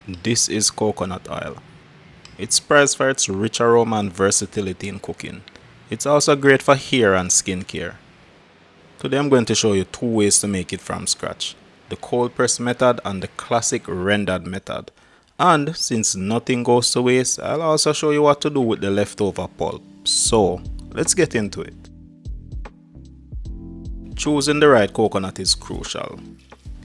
This is coconut oil. It's prized for its rich aroma and versatility in cooking. It's also great for hair and skincare. Today I'm going to show you two ways to make it from scratch. The cold press method and the classic rendered method. And since nothing goes to waste, I'll also show you what to do with the leftover pulp. So, let's get into it. Choosing the right coconut is crucial.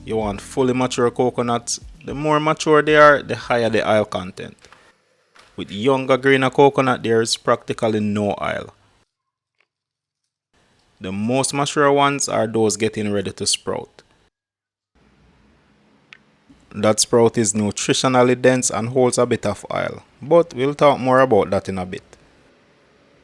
You want fully mature coconuts. The more mature they are, the higher the oil content. With younger greener coconut, there is practically no oil. The most mature ones are those getting ready to sprout. That sprout is nutritionally dense and holds a bit of oil, but we'll talk more about that in a bit.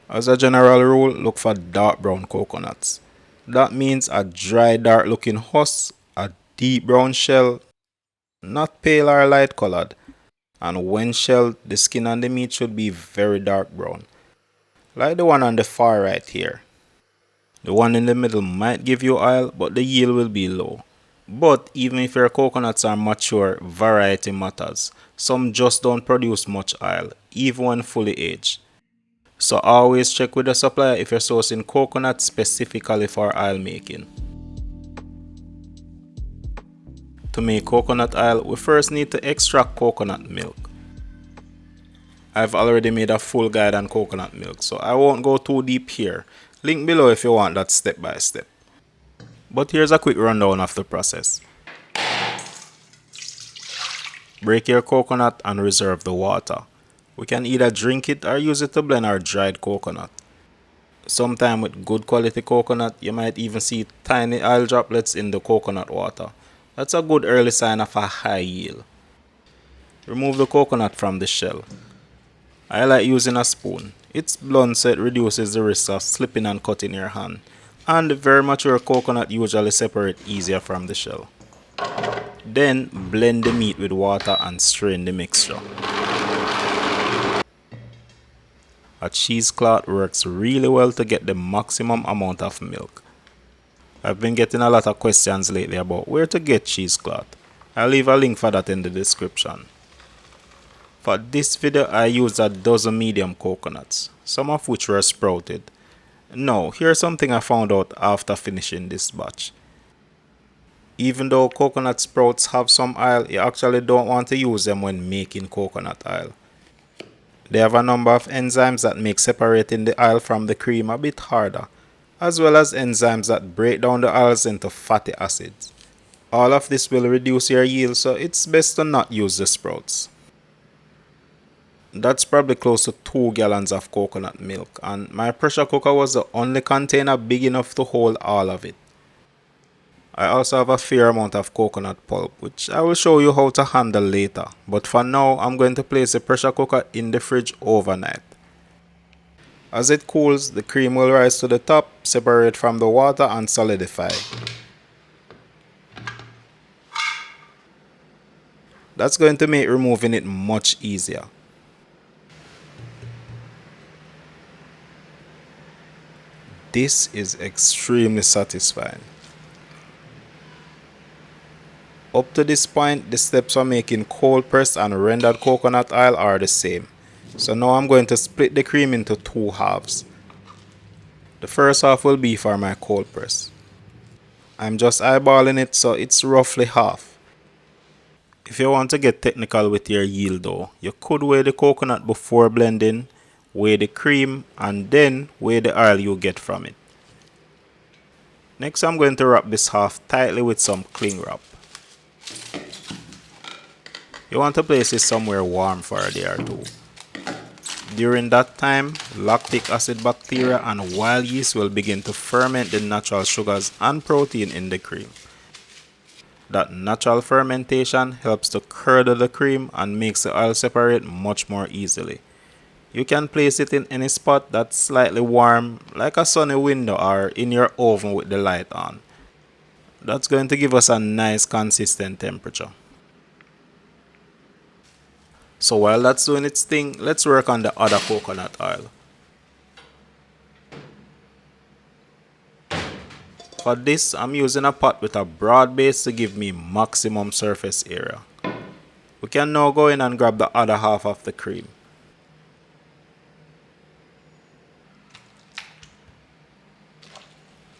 As a general rule, look for dark brown coconuts. That means a dry, dark looking husk, a deep brown shell, not pale or light colored, and when shelled, the skin and the meat should be very dark brown, like the one on the far right here. The one in the middle might give you oil, but the yield will be low. But even if your coconuts are mature, variety matters. Some just don't produce much oil, even when fully aged. So always check with the supplier if you're sourcing coconut specifically for oil making. To make coconut oil, we first need to extract coconut milk. I've already made a full guide on coconut milk, so I won't go too deep here. Link below if you want that step by step. But here's a quick rundown of the process. Break your coconut and reserve the water. We can either drink it or use it to blend our dried coconut. Sometime with good quality coconut, you might even see tiny oil droplets in the coconut water. That's a good early sign of a high yield. Remove the coconut from the shell. I like using a spoon. It's blunt so it reduces the risk of slipping and cutting your hand. And very mature coconut usually separate easier from the shell. Then blend the meat with water and strain the mixture. A cheesecloth works really well to get the maximum amount of milk. I've been getting a lot of questions lately about where to get cheesecloth. I'll leave a link for that in the description. For this video I used a dozen medium coconuts, some of which were sprouted. Now here's something I found out after finishing this batch. Even though coconut sprouts have some oil, you actually don't want to use them when making coconut oil. They have a number of enzymes that make separating the oil from the cream a bit harder, as well as enzymes that break down the oils into fatty acids. All of this will reduce your yield, so it's best to not use the sprouts. That's probably close to 2 gallons of coconut milk, and my pressure cooker was the only container big enough to hold all of it. I also have a fair amount of coconut pulp, which I will show you how to handle later, but for now I'm going to place the pressure cooker in the fridge overnight. As it cools, the cream will rise to the top, separate from the water and solidify. That's going to make removing it much easier. This is extremely satisfying. Up to this point, the steps for making cold pressed and rendered coconut oil are the same. So now I'm going to split the cream into two halves. The first half will be for my cold press. I'm just eyeballing it so it's roughly half. If you want to get technical with your yield though, you could weigh the coconut before blending, weigh the cream, and then weigh the oil you get from it. Next I'm going to wrap this half tightly with some cling wrap. You want to place it somewhere warm for a day or two. During that time, lactic acid bacteria and wild yeast will begin to ferment the natural sugars and protein in the cream. That natural fermentation helps to curdle the cream and makes the oil separate much more easily. You can place it in any spot that's slightly warm, like a sunny window or in your oven with the light on. That's going to give us a nice consistent temperature. So while that's doing its thing, let's work on the other coconut oil. For this, I'm using a pot with a broad base to give me maximum surface area. We can now go in and grab the other half of the cream.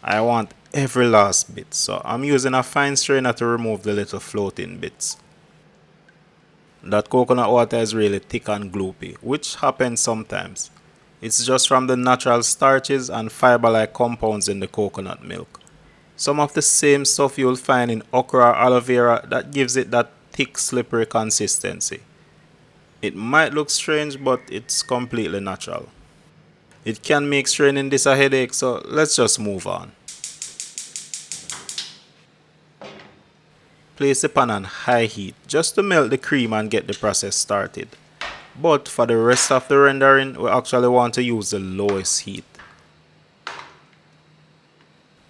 I want every last bit, so I'm using a fine strainer to remove the little floating bits. That coconut water is really thick and gloopy, which happens sometimes. It's just from the natural starches and fiber-like compounds in the coconut milk. Some of the same stuff you'll find in okra or aloe vera that gives it that thick, slippery consistency. It might look strange, but it's completely natural. It can make straining this a headache, so let's just move on. Place the pan on high heat just to melt the cream and get the process started. But for the rest of the rendering, we actually want to use the lowest heat.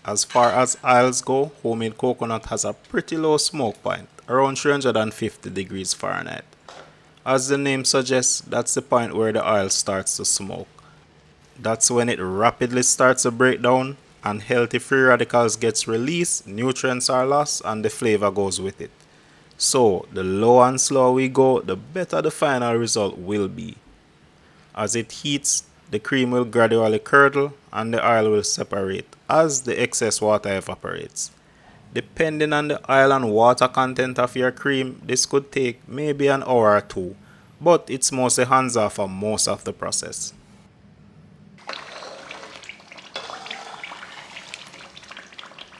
As far as oils go, homemade coconut has a pretty low smoke point, around 350 degrees Fahrenheit. As the name suggests, that's the point where the oil starts to smoke. That's when it rapidly starts to break down and healthy free radicals gets released, nutrients are lost, and the flavor goes with it. So, the lower and slower we go, the better the final result will be. As it heats, the cream will gradually curdle and the oil will separate as the excess water evaporates. Depending on the oil and water content of your cream, this could take maybe an hour or two, but it's mostly hands off for most of the process.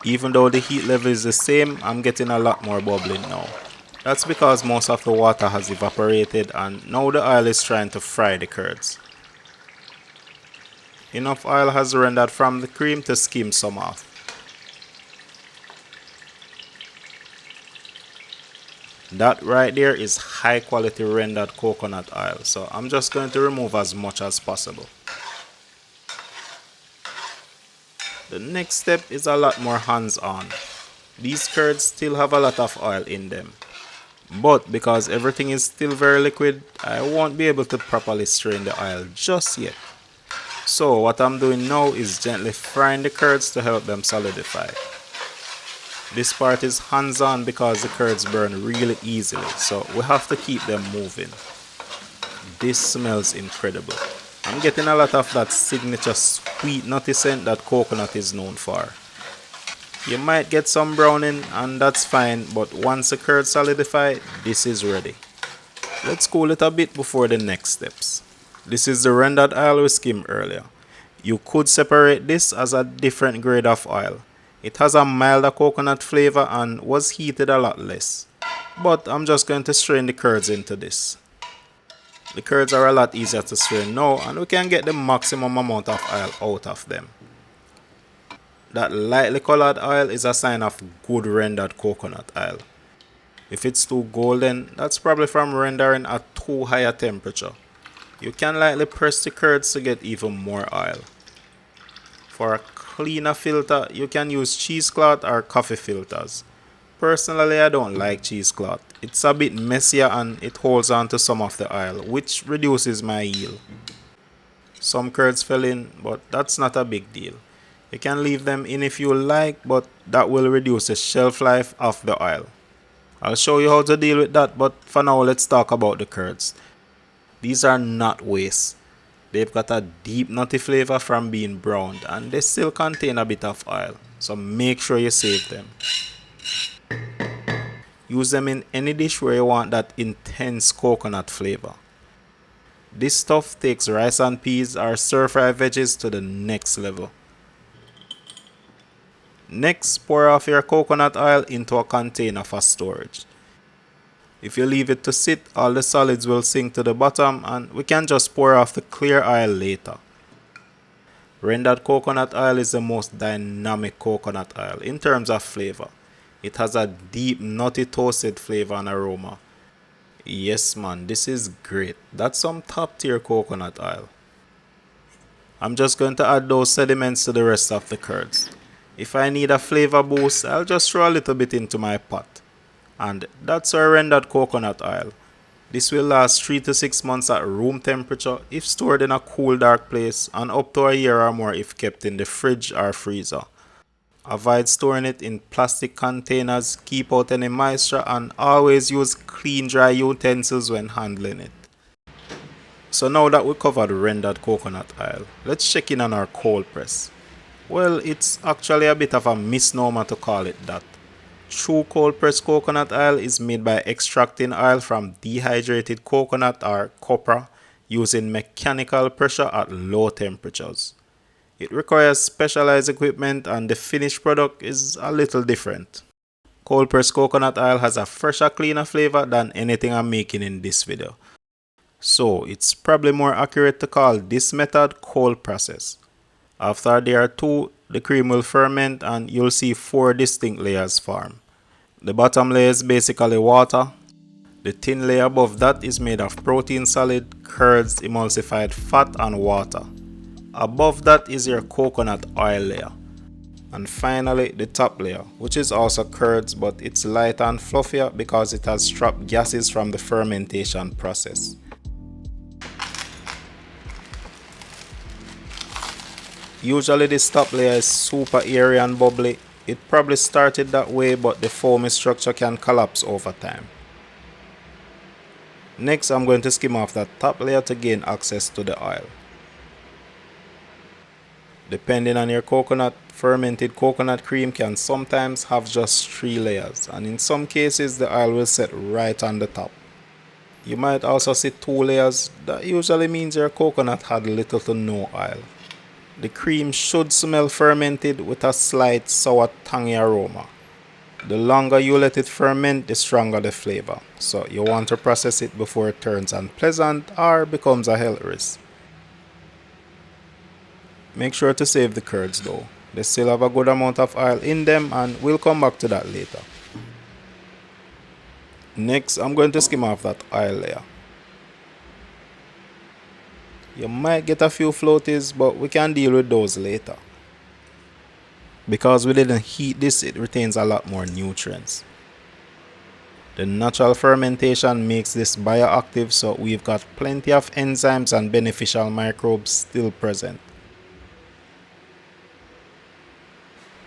Even though the heat level is the same, I'm getting a lot more bubbling now. That's because most of the water has evaporated and now the oil is trying to fry the curds. Enough oil has rendered from the cream to skim some off. That right there is high quality rendered coconut oil, so I'm just going to remove as much as possible. The next step is a lot more hands-on. These curds still have a lot of oil in them. But because everything is still very liquid, I won't be able to properly strain the oil just yet. So what I'm doing now is gently frying the curds to help them solidify. This part is hands-on because the curds burn really easily, so we have to keep them moving. This smells incredible. I'm getting a lot of that signature sweet nutty scent that coconut is known for. You might get some browning and that's fine, but once the curds solidify, this is ready. Let's cool it a bit before the next steps. This is the rendered oil we skimmed earlier. You could separate this as a different grade of oil. It has a milder coconut flavor and was heated a lot less. But I'm just going to strain the curds into this. The curds are a lot easier to strain now and we can get the maximum amount of oil out of them. That lightly colored oil is a sign of good rendered coconut oil. If it's too golden, that's probably from rendering at too high a temperature. You can lightly press the curds to get even more oil. For a cleaner filter, you can use cheesecloth or coffee filters. Personally, I don't like cheesecloth. It's a bit messier and it holds on to some of the oil, which reduces my yield. Some curds fell in, but that's not a big deal. You can leave them in if you like, but that will reduce the shelf life of the oil. I'll show you how to deal with that, but for now let's talk about the curds. These are not waste. They've got a deep nutty flavor from being browned and they still contain a bit of oil, so make sure you save them. Use them in any dish where you want that intense coconut flavor. This stuff takes rice and peas or stir-fry veggies to the next level. Next, pour off your coconut oil into a container for storage. If you leave it to sit, all the solids will sink to the bottom and we can just pour off the clear oil later. Rendered coconut oil is the most dynamic coconut oil in terms of flavor. It has a deep nutty toasted flavor and aroma. Yes man, this is great. That's some top tier coconut oil. I'm just going to add those sediments to the rest of the curds. If I need a flavor boost, I'll just throw a little bit into my pot. And that's our rendered coconut oil. This will last 3 to 6 months at room temperature if stored in a cool dark place and up to a year or more if kept in the fridge or freezer. Avoid storing it in plastic containers, keep out any moisture, and always use clean dry utensils when handling it. So now that we covered rendered coconut oil, let's check in on our cold press. Well, it's actually a bit of a misnomer to call it that. True cold pressed coconut oil is made by extracting oil from dehydrated coconut or copra using mechanical pressure at low temperatures. It requires specialized equipment and the finished product is a little different. Cold pressed coconut oil has a fresher, cleaner flavor than anything I'm making in this video. So it's probably more accurate to call this method cold process. After there are two, the cream will ferment and you'll see four distinct layers form. The bottom layer is basically water. The thin layer above that is made of protein solid, curds, emulsified fat and water. Above that is your coconut oil layer. And finally the top layer, which is also curds but it's lighter and fluffier because it has trapped gases from the fermentation process. Usually this top layer is super airy and bubbly. It probably started that way but the foamy structure can collapse over time. Next I'm going to skim off that top layer to gain access to the oil. Depending on your coconut, fermented coconut cream can sometimes have just 3 layers and in some cases the oil will set right on the top. You might also see 2 layers. That usually means your coconut had little to no oil. The cream should smell fermented with a slight sour tangy aroma. The longer you let it ferment, the stronger the flavor. So you want to process it before it turns unpleasant or becomes a health risk. Make sure to save the curds though. They still have a good amount of oil in them and we'll come back to that later. Next, I'm going to skim off that oil layer. You might get a few floaties, but we can deal with those later. Because we didn't heat this, it retains a lot more nutrients. The natural fermentation makes this bioactive, so we've got plenty of enzymes and beneficial microbes still present.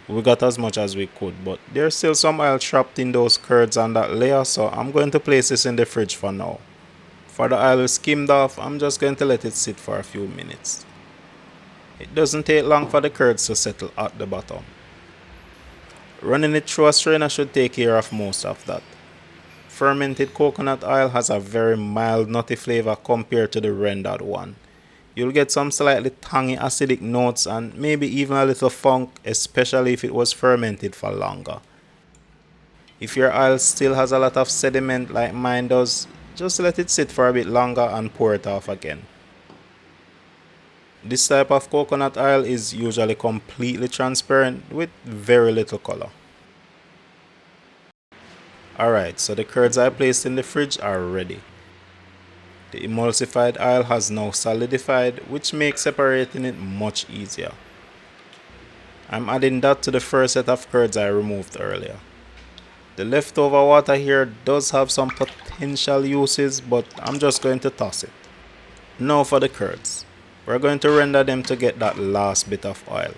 We got as much as we could, but there's still some oil trapped in those curds on that layer, so I'm going to place this in the fridge for now. For the oil skimmed off, I'm just going to let it sit for a few minutes. It doesn't take long for the curds to settle at the bottom. Running it through a strainer should take care of most of that. Fermented coconut oil has a very mild nutty flavor compared to the rendered one. You'll get some slightly tangy acidic notes and maybe even a little funk, especially if it was fermented for longer. If your oil still has a lot of sediment like mine does, just let it sit for a bit longer and pour it off again. This type of coconut oil is usually completely transparent with very little color. Alright, so the curds I placed in the fridge are ready. The emulsified oil has now solidified, which makes separating it much easier. I'm adding that to the first set of curds I removed earlier. The leftover water here does have some potential uses, but I'm just going to toss it. Now for the curds. We're going to render them to get that last bit of oil.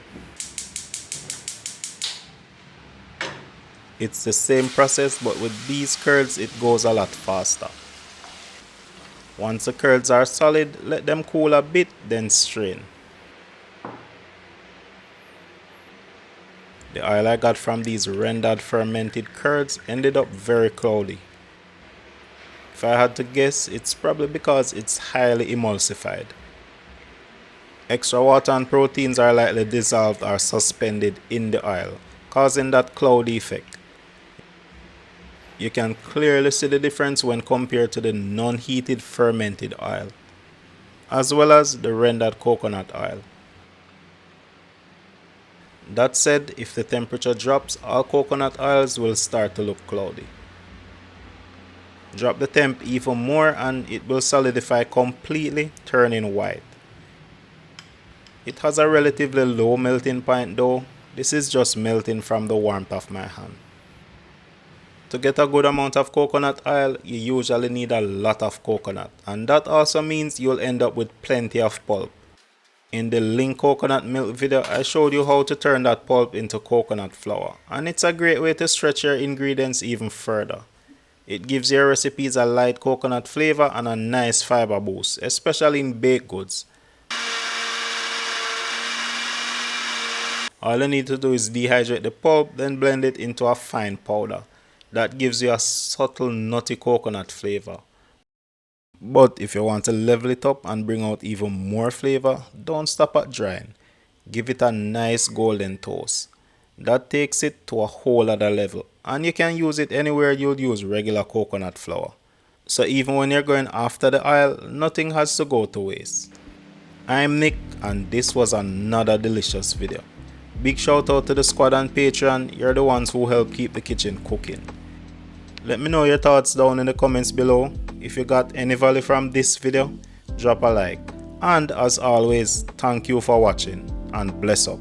It's the same process, but with these curds it goes a lot faster. Once the curds are solid, let them cool a bit, then strain. The oil I got from these rendered fermented curds ended up very cloudy. If I had to guess, it's probably because it's highly emulsified. Extra water and proteins are likely dissolved or suspended in the oil, causing that cloudy effect. You can clearly see the difference when compared to the non-heated fermented oil, as well as the rendered coconut oil. That said, if the temperature drops, all coconut oils will start to look cloudy. Drop the temp even more and it will solidify completely, turning white. It has a relatively low melting point though. This is just melting from the warmth of my hand. To get a good amount of coconut oil, you usually need a lot of coconut, and that also means you'll end up with plenty of pulp. In the lean coconut milk video, I showed you how to turn that pulp into coconut flour, and it's a great way to stretch your ingredients even further. It gives your recipes a light coconut flavor and a nice fiber boost, especially in baked goods. All you need to do is dehydrate the pulp, then blend it into a fine powder. That gives you a subtle nutty coconut flavor. But if you want to level it up and bring out even more flavor, don't stop at drying. Give it a nice golden toast. That takes it to a whole other level, and you can use it anywhere you'd use regular coconut flour. So even when you're going after the oil, nothing has to go to waste. I'm Nick, and this was another delicious video. Big shout out to the squad on Patreon, you're the ones who help keep the kitchen cooking. Let me know your thoughts down in the comments below. If you got any value from this video, drop a like. And as always, thank you for watching and bless up.